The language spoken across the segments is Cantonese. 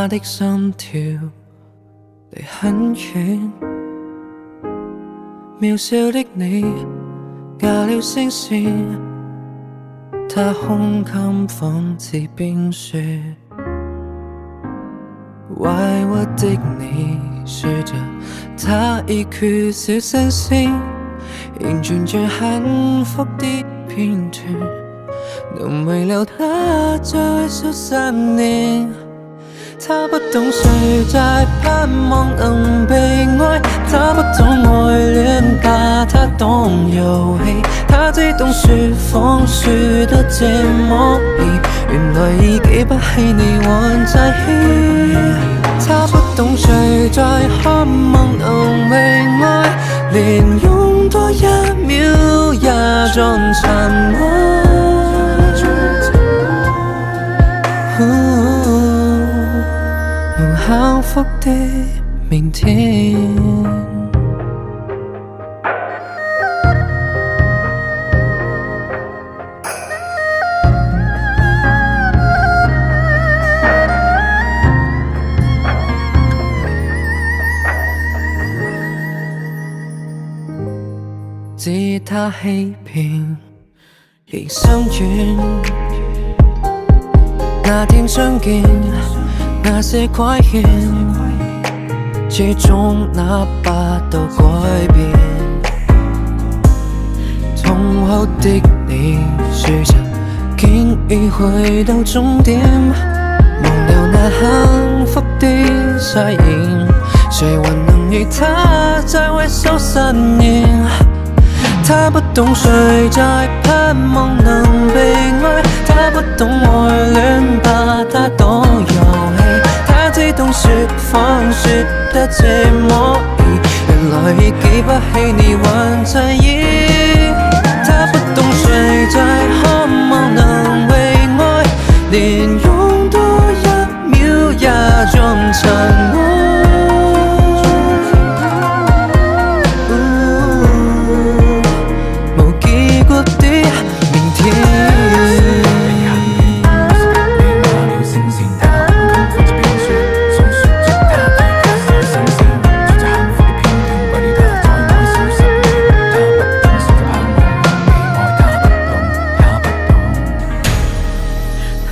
他的心跳離很遠，渺小的你假了聲線，他胸襟仿似冰雪，委屈的你說着他已缺少新鮮，仍存着幸福的片段，能遺留他再為數3年。他不懂誰在盼望能被愛，他不懂愛戀把他當遊戲，他只懂說謊說得這麼易，原來已記不起你還在意。他不懂誰在渴望能被愛，連擁多1秒也盡殘壞。幸福的明天，知他欺騙仍心軟，那天相見那些虧欠，最終那8道改變。痛哭的你說着經已去到終點，忘掉那幸福的誓言，誰還能與他再為數10年？他不懂誰在盼望能被愛，他不懂愛戀把他當遊戲，他只懂說謊說得這麼易，原來已記不起你還在意。他不懂誰在渴望能被愛，連擁多1秒也盡塵埃。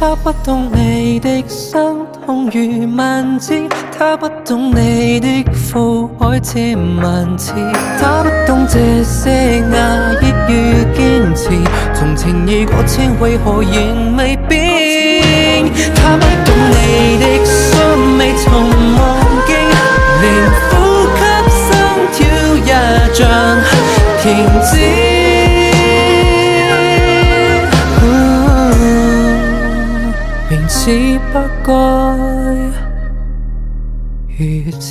他不懂你的心痛如萬箭，他不懂你的苦海千萬次，他不懂這些壓抑與堅持，從情已過千為何仍未變？他不懂你的心未曾忘記，連呼吸心跳也像停止。明知不該如此。